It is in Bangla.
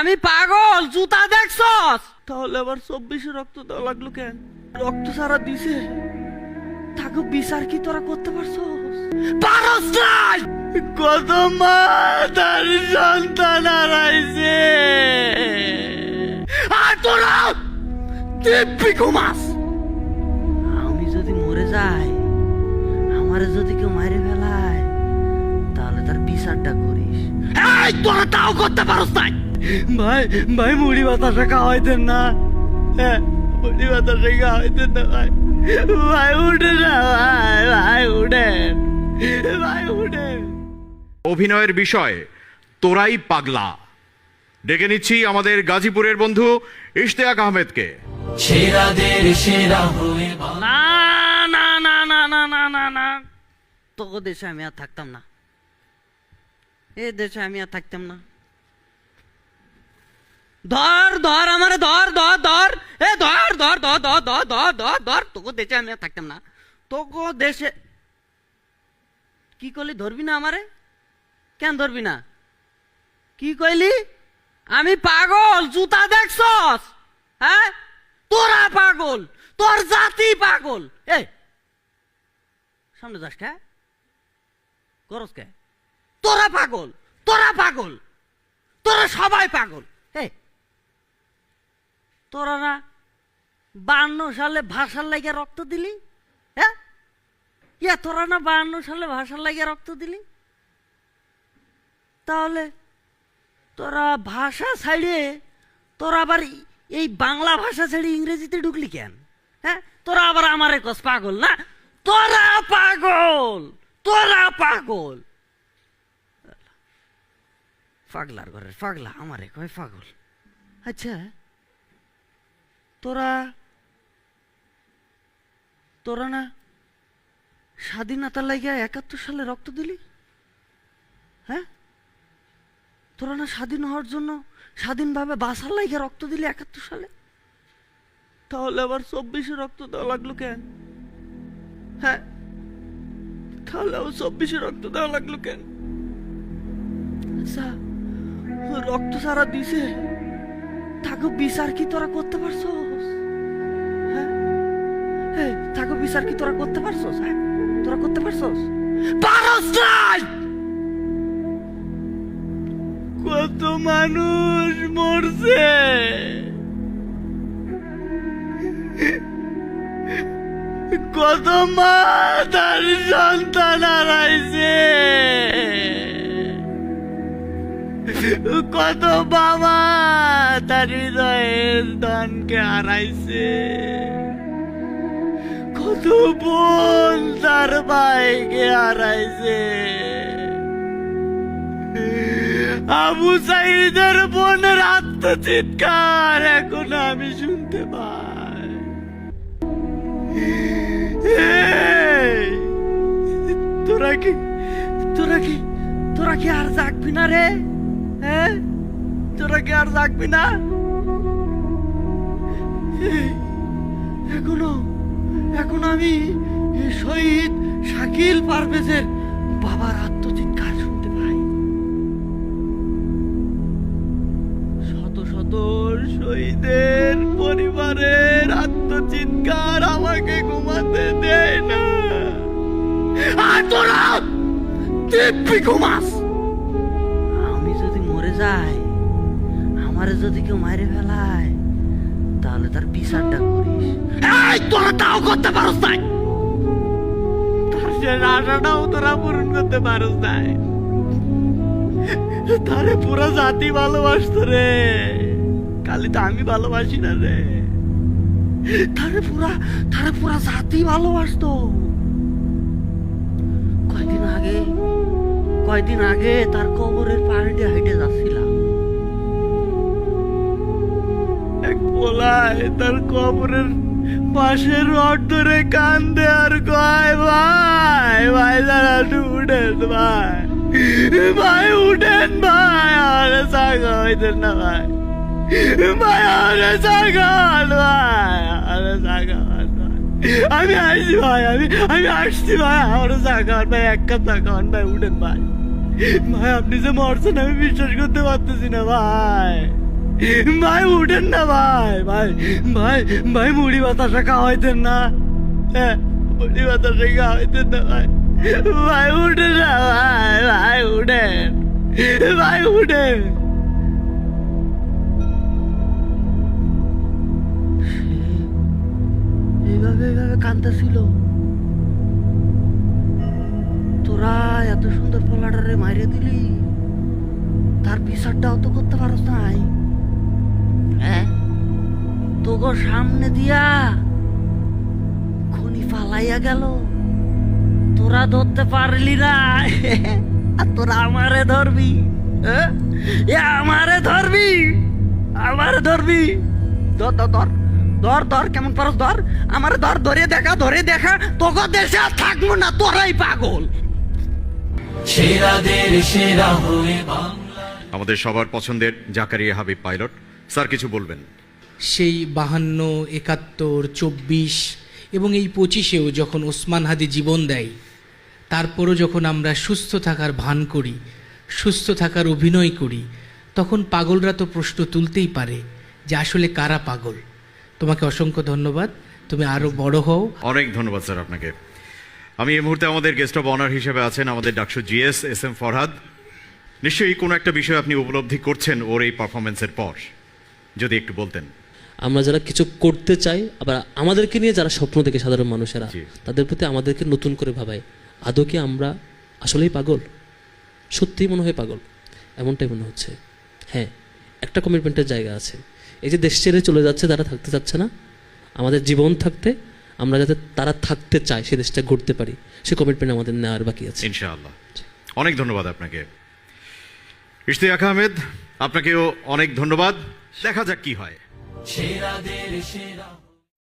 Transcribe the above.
আমি পাগল, জুতা দেখছস? তাহলে আবার 24 রক্ত দেওয়া লাগলো কেন? রক্ত সারা দিছে, তাকে বিচার কি তোরা করতে পারছস? পারস নাই? কত মা তার সন্তান হারাইছে, আর তোরা দিব্যি ঘুমাস। আমি যদি মরে যাই, আমারে যদি কেউ মারে ফেলায়, তাহলে তার বিচারটা করিস। এই তোরা তাও করতে পারস নাই? ভাই ভাই মুড়ি বাতাসা খাওয়াইতেন না, হ্যাঁ মুড়ি বাতাসা খাওয়াইতেন না ভাই। ভাই উঠে না ভাই, ভাই উঠেন, ভাই উঠেন। অভিনয়ের বিষয় তোরাই পাগলা। ডেকে নিচ্ছি আমাদের গাজীপুরের বন্ধু ইশতিয়াক আহমেদকে। সেরাদের সেরা হয়ে না না না না না না না না, তোকে দেশে আমি আর থাকতাম না, এ দেশে আমি আর থাকতাম না। ধর ধর আমারে, ধর ধর ধর, এ ধর ধর ধর ধর ধর ধর ধর ধর, তোকে দেশে আমি আর থাকতাম না। তোকে দেশে কি করলি? ধরবি না আমারে? কেন ধরবি না? কি কইলি? আমি পাগল, জুতা দেখছস? হ্যাঁ তোরা পাগল, তোর জাতি পাগল। এই সামনে যাস কে? করস কে? তোরা পাগল, তোরা পাগল, তোরা সবাই পাগল। এই তোরা না 52 সালে ভাষার লাগিয়ে রক্ত দিলি? হ্যাঁ ইয়া তোরা না 52 সালে ভাষার লাগিয়ে রক্ত দিলি? তাহলে তোরা ভাষা ছাড়িয়ে তোরা আবার এই বাংলা ভাষা ছেড়ে ইংরেজিতে ঢুকলি কেন? হ্যাঁ তোরা আবার আমারে কস পাগল না? তোরা পাগল, তোরা পাগল। পাগলার ঘরের পাগলা আমারে কয় পাগল। আচ্ছা তোরা তোরা না স্বাধীনতার লাগিয়া 71 সালে রক্ত দিলি? হ্যাঁ তোরা না স্বাধীন হওয়ার জন্য, স্বাধীনভাবে বাঁচার লাগিয়া রক্ত দিলি 71 সালে? তাহলে আবার 24 রক্ত দেওয়া লাগলো কেন? হ্যাঁ তাহলে আবার 24 রক্ত দেওয়া লাগলো কেন? আচ্ছা রক্ত সারা দিছে, তাকে বিচার কি তোরা করতে পারছস? হ্যাঁ তাকে বিচার কি তোরা করতে পারছস? হ্যাঁ তোরা করতে পারছস? পারস নাই? কত মানুষ মরছে, কত মা তার সন্তান হারাইছে, কত বাবা তার হৃদয়ের ধনকে হারাইছে, কত বোন তার ভাইকে হারাইছে। আবু সাইদের বোনের আত্মচিৎকার এখন আমি শুনতে পাই। তোরা কি তোরা কি তোরা কি আর জাগবি না রে? হ্যাঁ তোরা কি আর জাগবি না? এখনো এখন আমি শহীদ শাকিল পারভেজের বাবার আত্মচিৎকার শুনতে পাই। শত শত শহীদের পরিবারের আত্মচিৎকার আমাকে ঘুমাতে দেয় না, আর তোরা দিব্যি ঘুমাস। আমি যদি মরে যাই, আমারে যদি কেউ মারে ফেলায়, তাহলে তার বিচারটা করিস। এই তোরা তাও করতে পারস নাই? তার সে আশাটাও তোরা পূরণ করতে পারস নাই। তারে পুরো জাতি ভালোবাসত রে, খালি তো আমি ভালোবাসি না রে। তারে পুরা জাতি ভালোবাসতো। কয়দিন আগে তার কবরের পাড়ে দিয়ে হেঁটে যাচ্ছিলাম, এক পোলায় তার কবরের পাশের রড ধরে কান্দে আর কয়, ভাই ভাই দাঁড়া উঠেন ভাই, ভাই উঠেন ভাই, আরে জাগা হইতেন না ভাই, ভাই আরে জাগান ভাই, আরে জাগান ভাই, আমি আসছি ভাই, আমি আসছি ভাই, আরে জাগান ভাই, এক কাপ জাগান ভাই, উঠেন ভাই। ভাই আপনি যে মরছেন আমি বিশ্বাস করতে পারতেছি না ভাই, ভাই উঠেন না ভাই, ভাই ভাই ভাই মুড়ি বাতাসা খাওয়াইতেন না, হ্যাঁ মুড়ি বাতাসা খাওয়াইতেন না ভাই, ভাই উঠেন না ভাই, ভাই উঠেন, ভাই উঠেন। এইভাবে এইভাবে কাঁদতেছিল, তোরা এত সুন্দর পোলাটারে মাইরে দিলি, তার বিচারটাও তো করতে পারস নাই, হ্যাঁ তোগো সামনে দিয়া খনি পালাইয়া গেল, তোরা ধরতে পারলি না, আর তোরা আমারে ধরবি, হ্যাঁ? এ আমারে ধরবি, আমারে ধরবি, ধর ধর ধর ধর ধর, কেমন পারস ধর, আমারে ধর, ধরে দেখা, ধরে দেখা, তোকে দেশে আর থাকবো না, তোরাই পাগল। সেরাদের সেরা হয়ে বাংলা। আমাদের সবার পছন্দের জাকারিয়া হাবিব পাইলট স্যার কিছু বলবেন? সেই 52, 71, 24 এবং এই 25-এও যখন ওসমান হাদি জীবন দেয়, তারপরও যখন আমরা সুস্থ থাকার ভান করি, সুস্থ থাকার অভিনয় করি, তখন পাগলরা তো প্রশ্ন তুলতেই পারে যে আসলে কারা পাগল। তোমাকে অসংখ্য ধন্যবাদ, তুমি আরও বড় হও। অনেক ধন্যবাদ স্যার আপনাকে। আমি এই মুহূর্তে আমাদের গেস্ট অব অনার হিসেবে আছেন আমাদের DUCSU GS S M Farhad. নিশ্চয়ই কোনো একটা বিষয় আপনি উপলব্ধি করছেন ওর এই পারফরমেন্সের পর, যদি একটু বলতেন। আমরা যারা কিছু করতে চাই, আবার আমাদেরকে নিয়ে যারা স্বপ্ন দেখে সাধারণ মানুষেরা, জি। তাদের প্রতি আমাদেরকে নতুন করে ভাবায়, আদৌ কি আমরা আসলেই পাগল? সত্যিই মনে হয় পাগল, এমনটাই মনে হচ্ছে। হ্যাঁ, একটা কমিটমেন্টের জায়গা আছে। এই যে দেশ ছেড়ে চলে যাচ্ছে, তারা থাকতে চাচ্ছে না, আমাদের জীবন থাকতে আমরা যাতে তারা থাকতে চায়, সে দেশটা ঘুরতে পারি, সে কমিটমেন্ট আমাদের নেওয়ার বাকি আছে। ইনশাআল্লাহ। অনেক ধন্যবাদ আপনাকে। ইশতিয়াক আহমেদ, আপনাকেও অনেক ধন্যবাদ। দেখা যাক কি হয়। সেরাদের সেরা